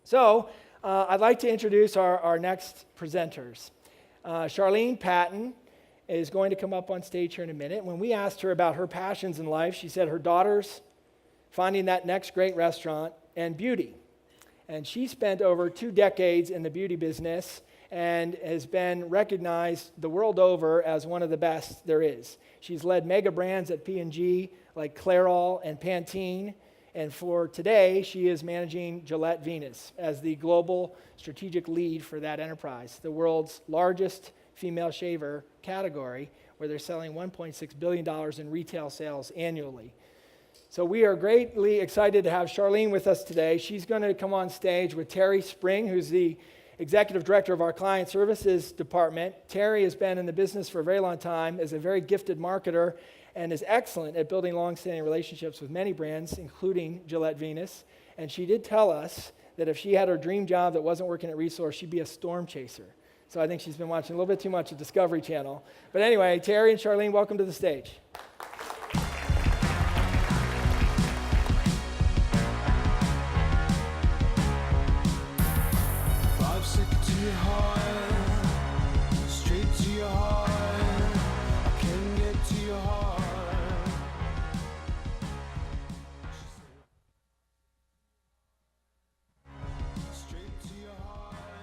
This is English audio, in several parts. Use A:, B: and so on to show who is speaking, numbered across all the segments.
A: So I'd like to introduce our next presenters. Charlene Patten is going to come up on stage here in a minute. When we asked her about her passions in life, she said her daughters, finding that next great restaurant, and beauty. And she spent over 2 decades in the beauty business and has been recognized the world over as one of the best there is. She's led mega brands at P&G like Clairol and Pantene. And for today, she is managing Gillette Venus as the global strategic lead for that enterprise, the world's largest female shaver category, where they're selling $1.6 billion in retail sales annually. So we are greatly excited to have Charlene with us today. She's going to come on stage with Terri Spring, who's the executive director of our client services department. Terri has been in the business for a very long time, is a very gifted marketer, and is excellent at building long-standing relationships with many brands, including Gillette Venus. And she did tell us that if she had her dream job that wasn't working at Resource, she'd be a storm chaser. So I think she's been watching a little bit too much of Discovery Channel. But anyway, Terri and Charlene, welcome to the stage.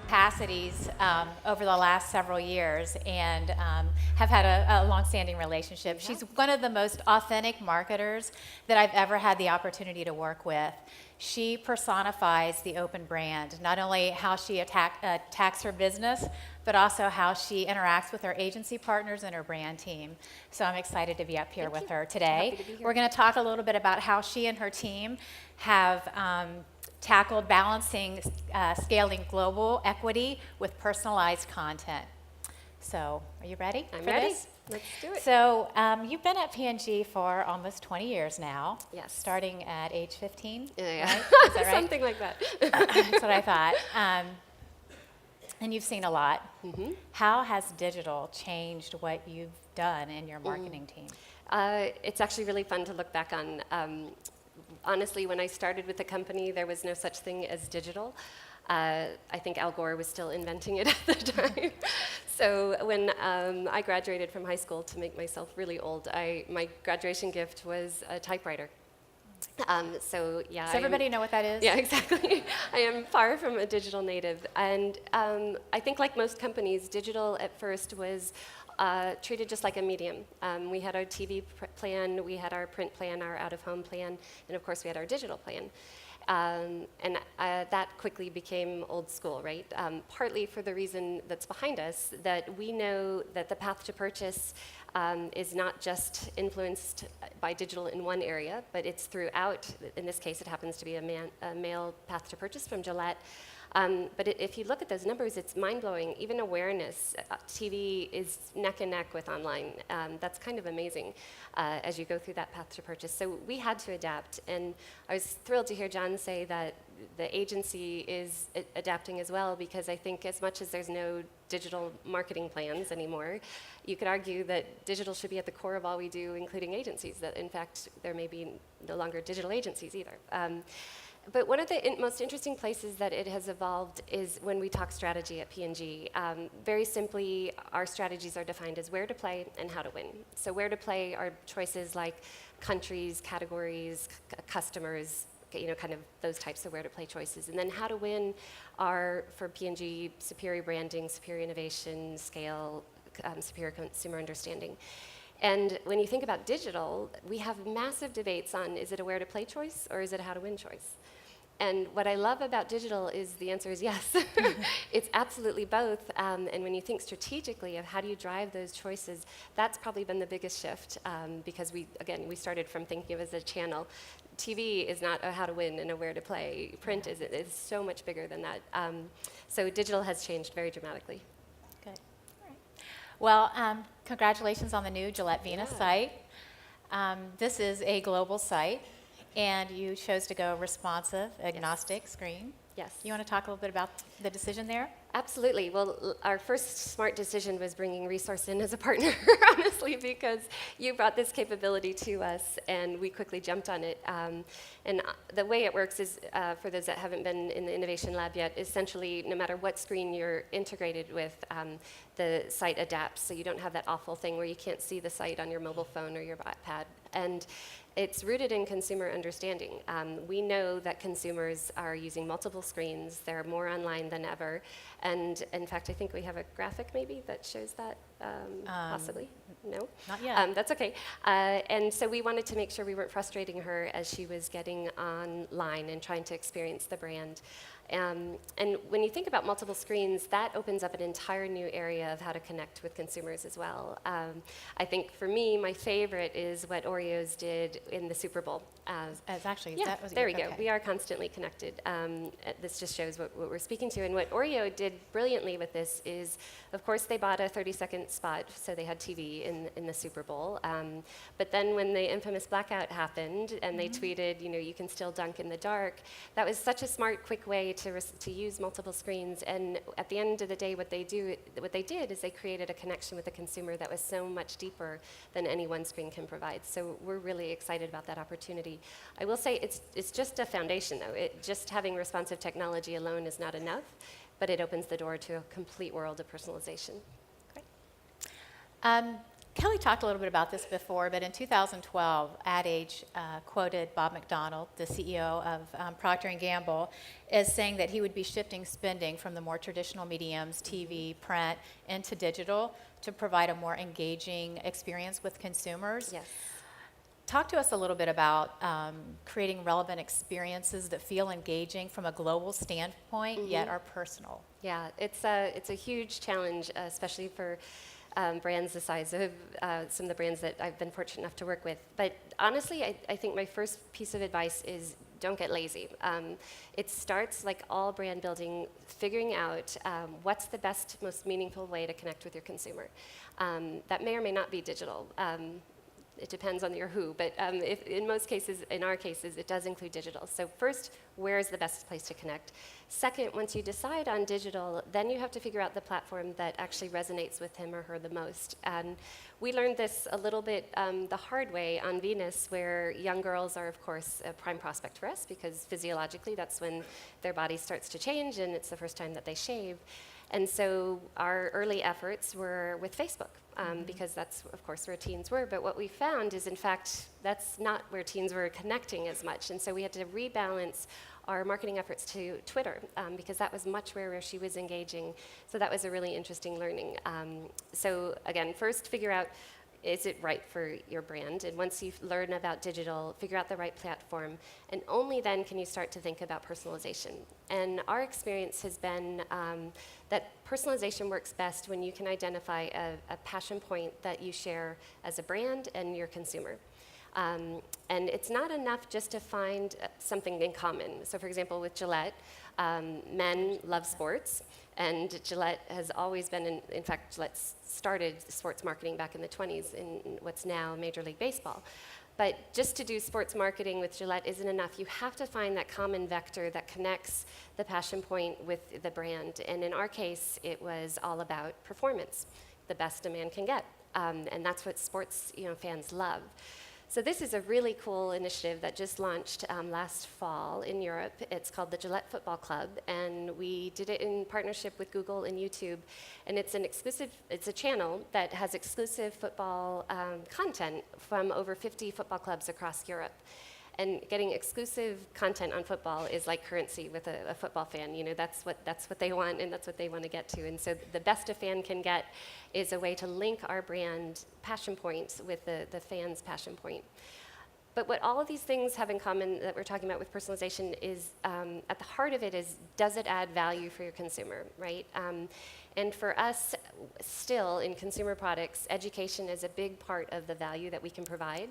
B: Capacities over the last several years and have had a long-standing relationship. She's one of the most authentic marketers that I've ever had the opportunity to work with. She personifies the open brand, not only how she attacks her business, but also how she interacts with her agency partners and her brand team. So I'm excited to be up here with her today.
C: Happy to be here.
B: We're going to talk a little bit about how she and her team have tackled balancing scaling global equity with personalized content. So, are you ready?
C: I'm
B: for
C: ready.
B: this?
C: Let's do it.
B: So, you've been at P&G for almost 20 years now.
C: Yes.
B: Starting at age 15.
C: Yeah.
B: Right? Is that right?
C: Something like that.
B: That's what I thought. And you've seen a lot.
C: Mm-hmm.
B: How has digital changed what you've done in your marketing team?
C: It's actually really fun to look back on. Honestly, when I started with the company, there was no such thing as digital. I think Al Gore was still inventing it at the time. So when I graduated from high school, to make myself really old, my graduation gift was a typewriter. So
B: everybody know what that is?
C: Yeah, exactly. I am far from a digital native. And I think like most companies, digital at first was treated just like a medium. We had our TV plan, we had our print plan, our out-of-home plan, and of course we had our digital plan. And that quickly became old school, right? Partly for the reason that's behind us, that we know that the path to purchase is not just influenced by digital in one area, but it's throughout. In this case, it happens to be a male path to purchase from Gillette. But if you look at those numbers, it's mind-blowing. Even awareness, TV is neck and neck with online. That's kind of amazing as you go through that path to purchase. So we had to adapt, and I was thrilled to hear John say that the agency is adapting as well, because I think as much as there's no digital marketing plans anymore, you could argue that digital should be at the core of all we do, including agencies, that in fact there may be no longer digital agencies either. But one of the most interesting places that it has evolved is when we talk strategy at P&G. Very simply, our strategies are defined as where to play and how to win. So where to play are choices like countries, categories, customers, kind of those types of where to play choices. And then how to win are, for P&G, superior branding, superior innovation, scale, superior consumer understanding. And when you think about digital, we have massive debates on, is it a where to play choice or is it a how to win choice? And what I love about digital is the answer is yes. It's absolutely both. And when you think strategically of how do you drive those choices, that's probably been the biggest shift, because we started from thinking of it as a channel. TV is not a how to win and a where to play. Print is so much bigger than that. So digital has changed very dramatically.
B: Good. All right. Well, congratulations on the new Gillette Venus site. This is a global site, and you chose to go responsive, agnostic screen.
C: Yes.
B: You want to talk a little bit about the decision there?
C: Absolutely. Well, our first smart decision was bringing Resource in as a partner, honestly, because you brought this capability to us, and we quickly jumped on it. And the way it works is, for those that haven't been in the innovation lab yet, essentially, no matter what screen you're integrated with, the site adapts, so you don't have that awful thing where you can't see the site on your mobile phone or your iPad. And it's rooted in consumer understanding. We know that consumers are using multiple screens. They're more online than ever. And in fact, I think we have a graphic maybe that shows that, possibly. No?
B: Not yet.
C: That's okay. And so we wanted to make sure we weren't frustrating her as she was getting online and trying to experience the brand. And when you think about multiple screens, that opens up an entire new area of how to connect with consumers as well. I think for me, my favorite is what Oreos did in the Super Bowl.
B: That was
C: there we go.
B: okay.
C: We are constantly connected. This just shows what we're speaking to. And what Oreo did brilliantly with this is, of course, they bought a 30-second spot, so they had TV in the Super Bowl. But then when the infamous blackout happened, and they tweeted, you can still dunk in the dark, that was such a smart, quick way to use multiple screens. And at the end of the day, what they did is they created a connection with the consumer that was so much deeper than any one screen can provide. So we're really excited about that opportunity. I will say it's just a foundation, though. Just having responsive technology alone is not enough, but it opens the door to a complete world of personalization.
B: Great. Kelly talked a little bit about this before, but in 2012, Ad Age quoted Bob McDonald, the CEO of Procter & Gamble, as saying that he would be shifting spending from the more traditional mediums, TV, print, into digital to provide a more engaging experience with consumers.
C: Yes.
B: Talk to us a little bit about creating relevant experiences that feel engaging from a global standpoint, yet are personal.
C: Yeah, it's a huge challenge, especially for brands the size of some of the brands that I've been fortunate enough to work with. But honestly, I think my first piece of advice is don't get lazy. It starts, like all brand building, figuring out what's the best, most meaningful way to connect with your consumer. That may or may not be digital. It depends on your who, but in our cases, it does include digital. So first, where is the best place to connect? Second, once you decide on digital, then you have to figure out the platform that actually resonates with him or her the most. And we learned this a little bit the hard way on Venus, where young girls are, of course, a prime prospect for us, because physiologically, that's when their body starts to change, and it's the first time that they shave. And so our early efforts were with Facebook, because that's, of course, where teens were. But what we found is, in fact, that's not where teens were connecting as much. And so we had to rebalance our marketing efforts to Twitter, because that was much where she was engaging. So that was a really interesting learning. So again, first figure out, is it right for your brand? And once you learn about digital, figure out the right platform, and only then can you start to think about personalization. And our experience has been that personalization works best when you can identify a passion point that you share as a brand and your consumer. And it's not enough just to find something in common. So for example, with Gillette, men love sports, and Gillette has always been, in fact, Gillette started sports marketing back in the 20s in what's now Major League Baseball. But just to do sports marketing with Gillette isn't enough. You have to find that common vector that connects the passion point with the brand. And in our case, it was all about performance, the best a man can get. And that's what sports fans love. So this is a really cool initiative that just launched last fall in Europe. It's called the Gillette Football Club, and we did it in partnership with Google and YouTube. And it's a channel that has exclusive football content from over 50 football clubs across Europe. And getting exclusive content on football is like currency with a football fan. That's what they want, and that's what they want to get to. And so the best a fan can get is a way to link our brand passion points with the fan's passion point. But what all of these things have in common that we're talking about with personalization is, at the heart of it is, does it add value for your consumer, right? And for us, still, in consumer products, education is a big part of the value that we can provide.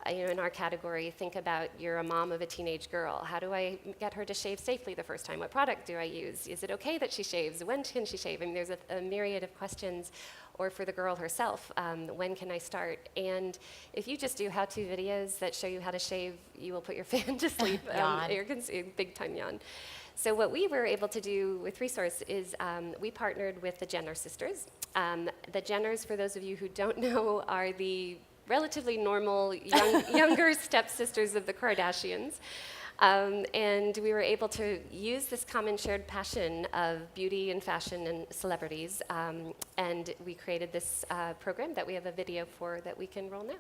C: In our category, think about you're a mom of a teenage girl. How do I get her to shave safely the first time? What product do I use? Is it okay that she shaves? When can she shave? I mean, there's a myriad of questions. Or for the girl herself, when can I start? And if you just do how-to videos that show you how to shave, you will put your fan to sleep. Big time yawn. So what we were able to do with Resource is we partnered with the Jenner sisters. The Jenners, for those of you who don't know, are the relatively normal younger stepsisters of the Kardashians. And we were able to use this common shared passion of beauty and fashion and celebrities, and we created this program that we have a video for that we can roll now.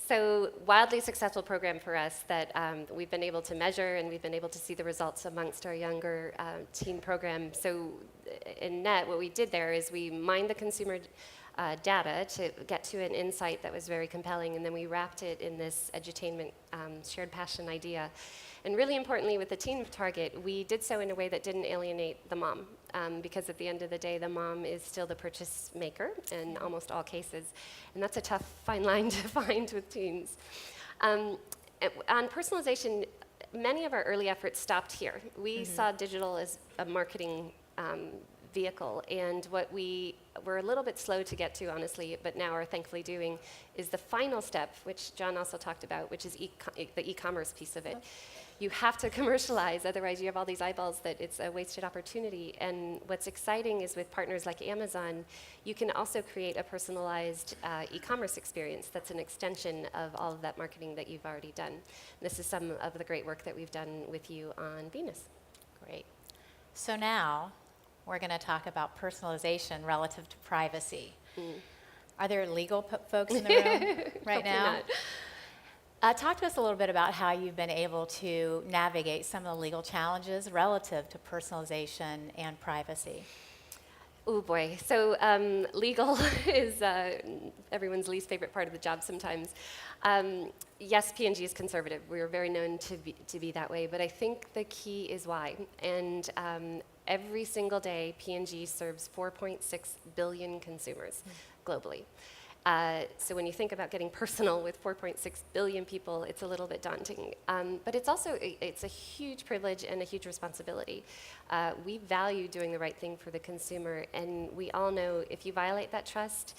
C: So wildly successful program for us that we've been able to measure, and we've been able to see the results amongst our younger teen program. So in net, what we did there is we mined the consumer data to get to an insight that was very compelling, and then we wrapped it in this edutainment shared passion idea. And really importantly, with the teen target, we did so in a way that didn't alienate the mom, because at the end of the day, the mom is still the purchase maker in almost all cases. And that's a tough, fine line to find with teens. On personalization, many of our early efforts stopped here. We saw digital as a marketing vehicle, and what we were a little bit slow to get to, honestly, but now are thankfully doing, is the final step, which John also talked about, which is the e-commerce piece of it. You have to commercialize, otherwise you have all these eyeballs that it's a wasted opportunity. And what's exciting is with partners like Amazon, you can also create a personalized e-commerce experience that's an extension of all of that marketing that you've already done. And this is some of the great work that we've done with you on Venus.
B: Great. So now we're going to talk about personalization relative to privacy. Are there legal folks in the room right now?
C: Not.
B: Talk to us a little bit about how you've been able to navigate some of the legal challenges relative to personalization and privacy.
C: Oh boy, so legal is everyone's least favorite part of the job sometimes. Yes, P&G is conservative. We are very known to be that way, but I think the key is why. And every single day, P&G serves 4.6 billion consumers globally. So when you think about getting personal with 4.6 billion people, it's a little bit daunting. But it's also, it's a huge privilege and a huge responsibility. We value doing the right thing for the consumer, and we all know if you violate that trust,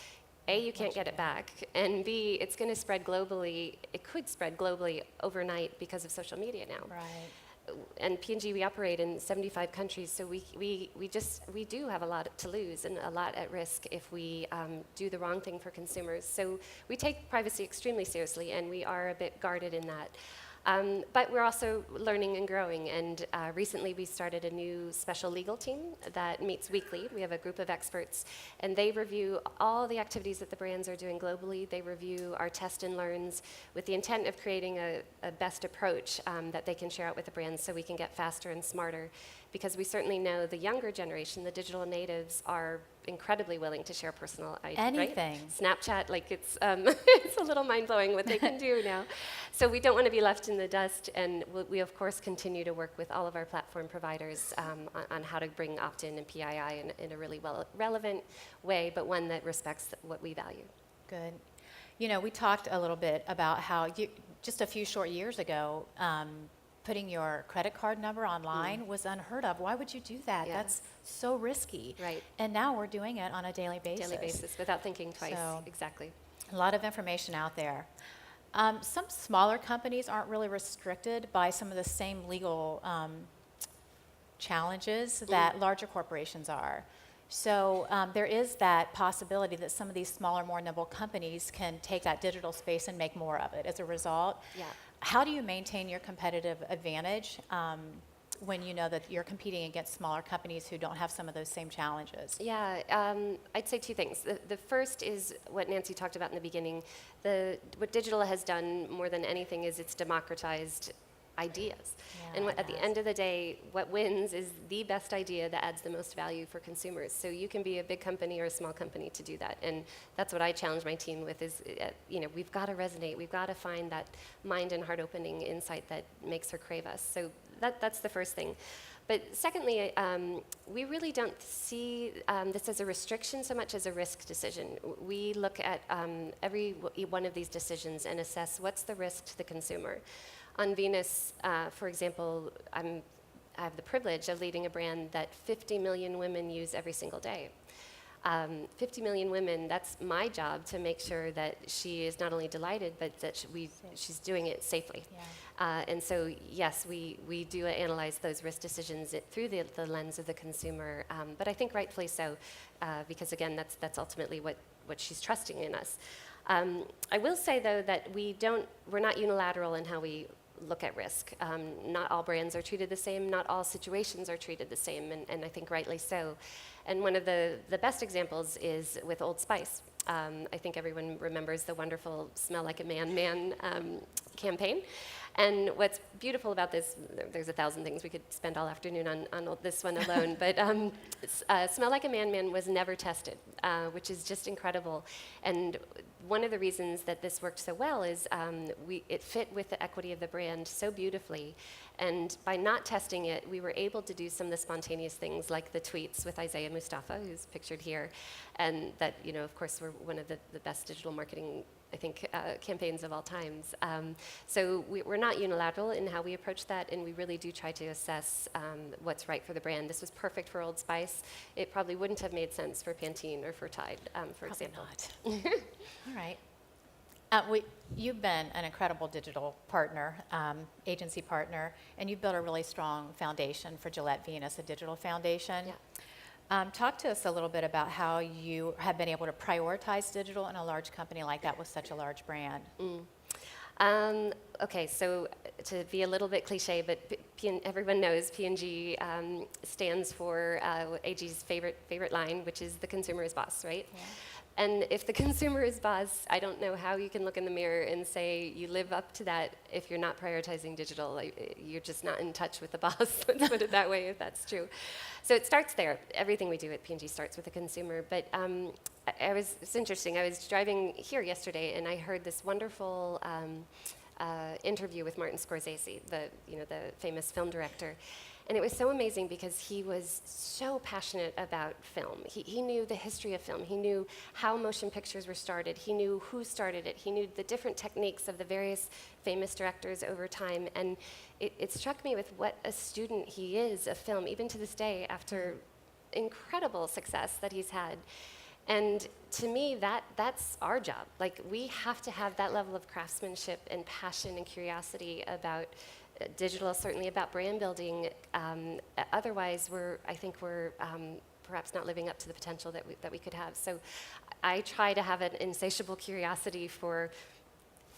C: A, you can't get it back, and B, it's going to spread globally. It could spread globally overnight because of social media now.
B: Right.
C: And P&G, we operate in 75 countries, so we do have a lot to lose and a lot at risk if we do the wrong thing for consumers. So we take privacy extremely seriously, and we are a bit guarded in that. But we're also learning and growing, and recently we started a new special legal team that meets weekly. We have a group of experts, and they review all the activities that the brands are doing globally. They review our test and learns with the intent of creating a best approach that they can share out with the brands so we can get faster and smarter, because we certainly know the younger generation, the digital natives, are incredibly willing to share personal ideas.
B: Anything.
C: Right? Snapchat, like it's it's a little mind-blowing what they can do now. So we don't want to be left in the dust, and we of course continue to work with all of our platform providers on how to bring opt-in and PII in a really relevant way, but one that respects what we value.
B: Good. You know, we talked a little bit about how just a few short years ago, putting your credit card number online was unheard of. Why would you do that?
C: Yeah.
B: That's so risky.
C: Right.
B: And now we're doing it on a daily basis.
C: Daily basis, without thinking twice.
B: So,
C: exactly.
B: A lot of information out there. Some smaller companies aren't really restricted by some of the same legal challenges that larger corporations are. So there is that possibility that some of these smaller, more nimble companies can take that digital space and make more of it as a result.
C: Yeah.
B: How do you maintain your competitive advantage when you know that you're competing against smaller companies who don't have some of those same challenges?
C: Yeah, I'd say two things. The first is what Nancy talked about in the beginning. What digital has done more than anything is it's democratized ideas.
B: Yeah,
C: And
B: it
C: at the
B: does.
C: end of the day, what wins is the best idea that adds the most value for consumers. So you can be a big company or a small company to do that. And that's what I challenge my team with is, we've got to resonate. We've got to find that mind and heart-opening insight that makes her crave us. So that's the first thing. But secondly, we really don't see this as a restriction so much as a risk decision. We look at every one of these decisions and assess what's the risk to the consumer. On Venus, for example, I have the privilege of leading a brand that 50 million women use every single day. 50 million women, that's my job to make sure that she is not only delighted, but that she's doing it safely.
B: Yeah.
C: And so, yes, we do analyze those risk decisions through the lens of the consumer, but I think rightfully so, because again, that's ultimately what she's trusting in us. I will say, though, that we're not unilateral in how we look at risk. Not all brands are treated the same, not all situations are treated the same, and I think rightly so. And one of the best examples is with Old Spice. I think everyone remembers the wonderful Smell Like a Man campaign. And what's beautiful about this, there's 1,000 things we could spend all afternoon on this one alone, but Smell Like a Man was never tested, which is just incredible. And one of the reasons that this worked so well is it fit with the equity of the brand so beautifully. And by not testing it, we were able to do some of the spontaneous things like the tweets with Isaiah Mustafa, who's pictured here, and that, of course, were one of the best digital marketing, I think, campaigns of all times. So we're not unilateral in how we approach that, and we really do try to assess what's right for the brand. This was perfect for Old Spice. It probably wouldn't have made sense for Pantene or for Tide, for
B: Probably
C: example.
B: not. All right. You've been an incredible digital partner, agency partner, and you've built a really strong foundation for Gillette Venus, a digital foundation.
C: Yeah.
B: Talk to us a little bit about how you have been able to prioritize digital in a large company like that with such a large brand.
C: Okay, so to be a little bit cliche, but everyone knows P&G stands for AG's favorite line, which is the consumer is boss, right?
B: Yeah.
C: And if the consumer is boss, I don't know how you can look in the mirror and say you live up to that if you're not prioritizing digital. You're just not in touch with the boss, let's put it that way, if that's true. So it starts there. Everything we do at P&G starts with the consumer. But it's interesting. I was driving here yesterday, and I heard this wonderful interview with Martin Scorsese, the famous film director. And it was so amazing because he was so passionate about film. He knew the history of film. He knew how motion pictures were started. He knew who started it. He knew the different techniques of the various famous directors over time. And it struck me with what a student he is of film, even to this day, after incredible success that he's had. And to me, that's our job. Like, we have to have that level of craftsmanship and passion and curiosity about digital, certainly about brand building. Otherwise, I think we're perhaps not living up to the potential that we could have. So I try to have an insatiable curiosity for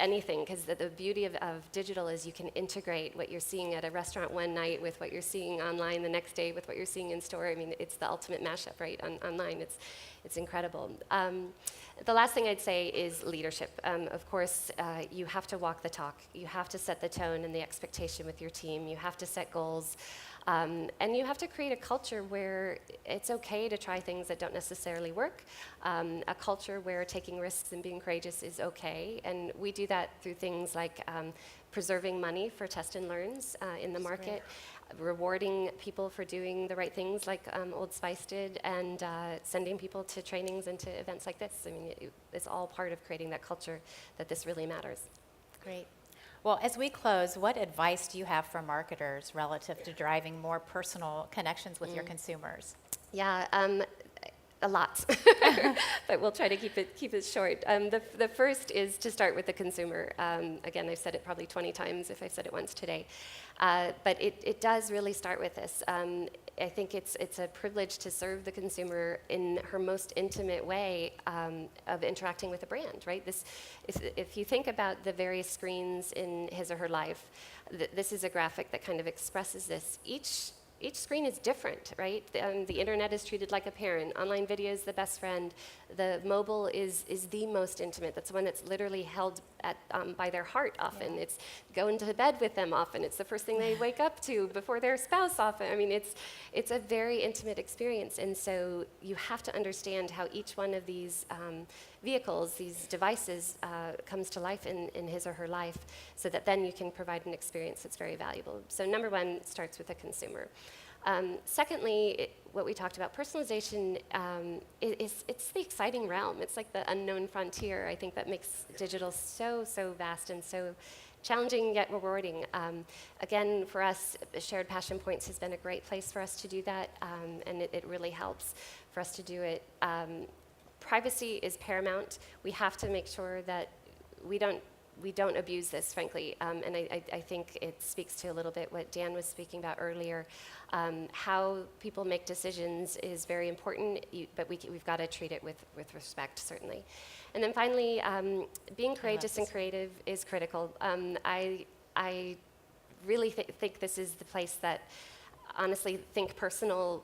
C: anything, because the beauty of digital is you can integrate what you're seeing at a restaurant one night with what you're seeing online the next day with what you're seeing in store. I mean, it's the ultimate mashup, right, online. It's incredible. The last thing I'd say is leadership. Of course, you have to walk the talk. You have to set the tone and the expectation with your team. You have to set goals. And you have to create a culture where it's okay to try things that don't necessarily work, a culture where taking risks and being courageous is okay. And we do that through things like preserving money for test and learns in the market, rewarding people for doing the right things like Old Spice did, and sending people to trainings and to events like this. I mean, it's all part of creating that culture that this really matters.
B: Great. Well, as we close, what advice do you have for marketers relative to driving more personal connections with your consumers?
C: Yeah, a lot, but we'll try to keep it short. The first is to start with the consumer. Again, I've said it probably 20 times if I've said it once today, but it does really start with this. I think it's a privilege to serve the consumer in her most intimate way of interacting with a brand, right? If you think about the various screens in his or her life, this is a graphic that kind of expresses this. Each screen is different, right? The internet is treated like a parent. Online video is the best friend. The mobile is the most intimate. That's the one that's literally held by their heart often. It's going to bed with them often. It's the first thing they wake up to before their spouse often. I mean, it's a very intimate experience, and so you have to understand how each one of these vehicles, these devices, comes to life in his or her life, so that then you can provide an experience that's very valuable. So number one starts with the consumer. Secondly, what we talked about, personalization, it's the exciting realm. It's like the unknown frontier. I think that makes digital so vast and so challenging yet rewarding. Again, for us, Shared Passion Points has been a great place for us to do that, and it really helps for us to do it. Privacy is paramount. We have to make sure that we don't abuse this, frankly, and I think it speaks to a little bit what Dan was speaking about earlier. How people make decisions is very important, but we've got to treat it with respect, certainly. And then finally, being courageous and creative is critical. I really think this is the place that, honestly, think personal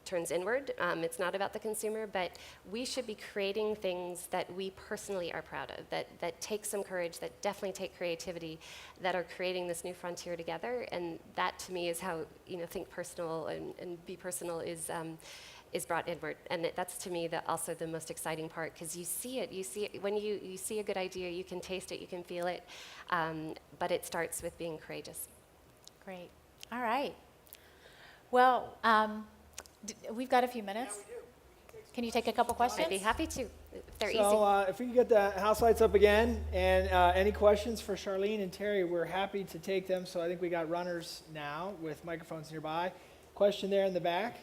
C: turns inward. It's not about the consumer, but we should be creating things that we personally are proud of, that take some courage, that definitely take creativity, that are creating this new frontier together. And that, to me, is how, think personal and be personal is brought inward. And that's, to me, also the most exciting part, because you see it. When you see a good idea, you can taste it, you can feel it, but it starts with being courageous.
B: Great. All right. Well, we've got a few minutes.
A: Yeah, we do.
B: Can you take a couple questions?
C: I'd be happy to. They're easy.
A: So if we can get the house lights up again, and any questions for Charlene and Terri, we're happy to take them. So I think we got runners now with microphones nearby. Question there in the back.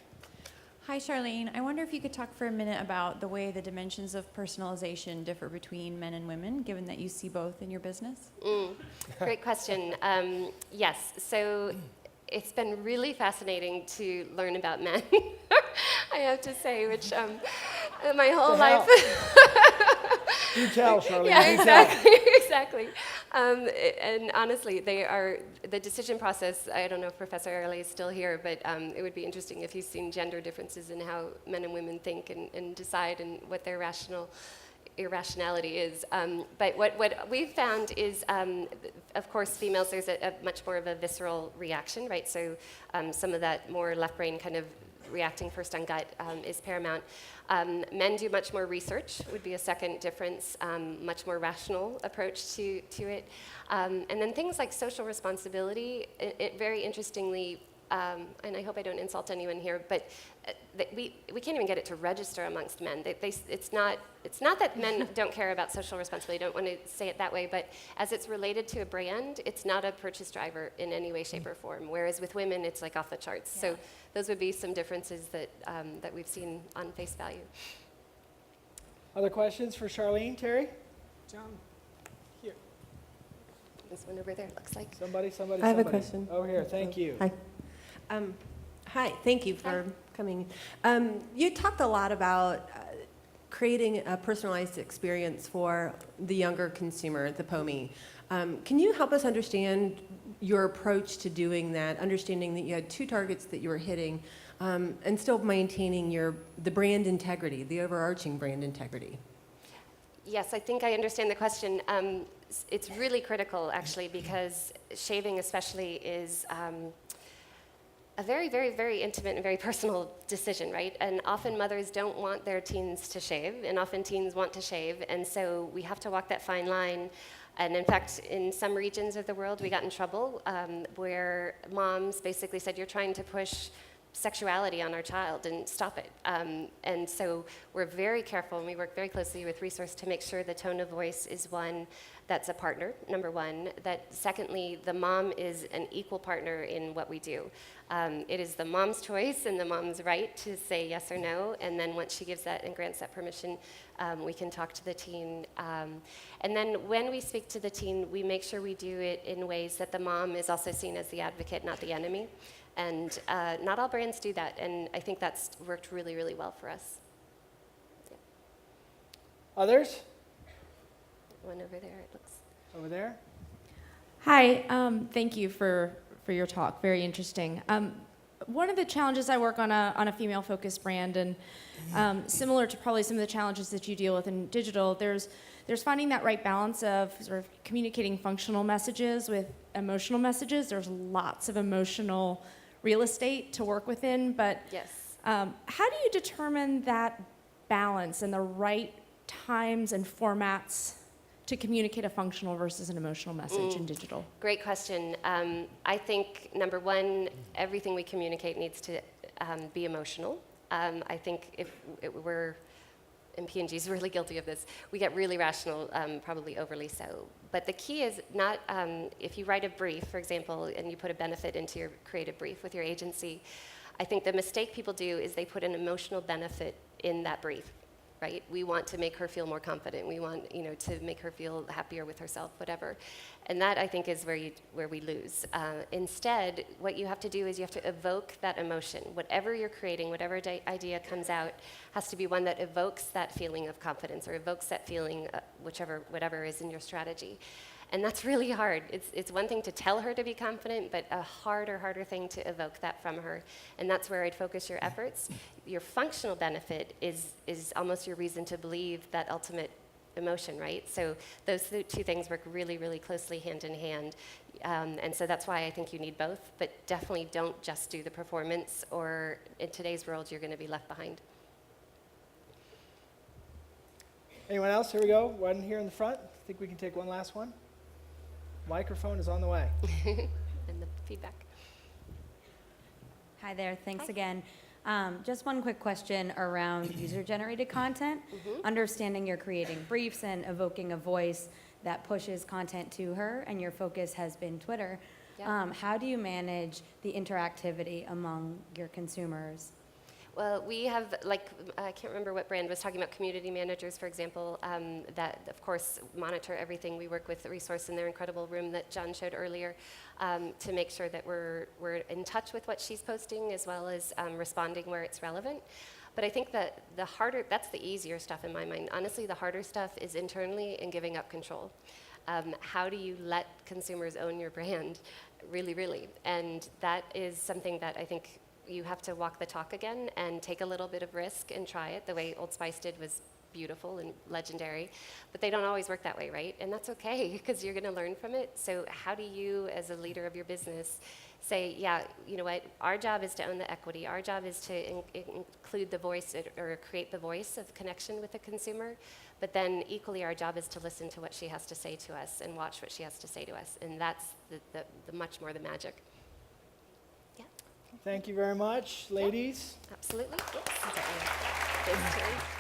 D: Hi, Charlene. I wonder if you could talk for a minute about the way the dimensions of personalization differ between men and women, given that you see both in your business.
C: Great question. Yes. So it's been really fascinating to learn about men, I have to say, which my whole life.
A: Do tell, Charlene.
C: Yeah,
A: do tell.
C: exactly. And honestly, the decision process, I don't know if Professor Early is still here, but it would be interesting if he's seen gender differences in how men and women think and decide and what their irrationality is. But what we've found is, of course, females, there's a much more of a visceral reaction, right? So some of that more left brain kind of reacting first on gut is paramount. Men do much more research, would be a second difference, much more rational approach to it. And then things like social responsibility, it very interestingly, and I hope I don't insult anyone here, but we can't even get it to register amongst men. It's not that men don't care about social responsibility, I don't want to say it that way, but as it's related to a brand, it's not a purchase driver in any way, shape, or form, whereas with women, it's like off the charts. Yeah. So those would be some differences that we've seen on face value.
A: Other questions for Charlene, Terri?
E: John, here.
C: This one over there looks like.
A: Somebody.
E: I have a question.
A: Over here, thank you.
E: Hi. Hi, thank you for coming. You talked a lot about creating a personalized experience for the younger consumer, the POMI. Can you help us understand your approach to doing that, understanding that you had two targets that you were hitting, and still maintaining the brand integrity, the overarching brand integrity?
C: Yes, I think I understand the question. It's really critical, actually, because shaving especially is a very, very, very intimate and very personal decision, right? And often mothers don't want their teens to shave, and often teens want to shave, and so we have to walk that fine line. And in fact, in some regions of the world, we got in trouble where moms basically said, you're trying to push sexuality on our child and stop it. And so we're very careful, and we work very closely with Resource to make sure the tone of voice is one that's a partner, number one. That secondly, the mom is an equal partner in what we do. It is the mom's choice and the mom's right to say yes or no, and then once she gives that and grants that permission, we can talk to the teen. And then when we speak to the teen, we make sure we do it in ways that the mom is also seen as the advocate, not the enemy. And not all brands do that, and I think that's worked really, really well for us. Yeah.
A: Others?
C: One over there, it looks.
A: Over there?
F: Hi, thank you for your talk, very interesting. one of the challenges, I work on a female-focused brand, and similar to probably some of the challenges that you deal with in digital, there's finding that right balance of sort of communicating functional messages with emotional messages. There's lots of emotional real estate to work within, but
C: Yes.
F: how do you determine that balance and the right times and formats to communicate a functional versus an emotional message in digital?
C: Great question. I think, number one, everything we communicate needs to be emotional. I think if we're, and P&G is really guilty of this, we get really rational, probably overly so. But the key is not, if you write a brief, for example, and you put a benefit into your creative brief with your agency, I think the mistake people do is they put an emotional benefit in that brief. Right? We want to make her feel more confident. We want, to make her feel happier with herself, whatever. And that, I think, is where we lose. Instead, what you have to do is you have to evoke that emotion. Whatever you're creating, whatever idea comes out, has to be one that evokes that feeling of confidence or evokes that feeling, whatever is in your strategy. And that's really hard. It's one thing to tell her to be confident, but a harder thing to evoke that from her. And that's where I'd focus your efforts. Your functional benefit is almost your reason to believe that ultimate emotion, right? So those two things work really, really closely hand in hand. And so that's why I think you need both, but definitely don't just do the performance, or in today's world, you're going to be left behind.
A: Anyone else? Here we go. One here in the front. I think we can take one last one. Microphone is on the way.
C: And the feedback.
G: Hi there, thanks again. Just one quick question around user-generated content. Understanding you're creating briefs and evoking a voice that pushes content to her, and your focus has been Twitter.
C: Yeah.
G: How do you manage the interactivity among your consumers?
C: Well, we have, I can't remember what brand was talking about, community managers, for example, that, of course, monitor everything. We work with the resource in their incredible room that John showed earlier to make sure that we're in touch with what she's posting, as well as responding where it's relevant. But I think that that's the easier stuff in my mind. Honestly, the harder stuff is internally and giving up control. How do you let consumers own your brand? Really, really. And that is something that I think you have to walk the talk again and take a little bit of risk and try it. The way Old Spice did was beautiful and legendary, but they don't always work that way, right? And that's okay, because you're going to learn from it. So how do you, as a leader of your business, say, yeah, you know what, our job is to own the equity. Our job is to include the voice or create the voice of connection with the consumer, but then equally our job is to listen to what she has to say to us and watch what she has to say to us. And that's the much more the magic.
A: Thank you very much, ladies.
C: Absolutely. Yes. Thanks, Terri.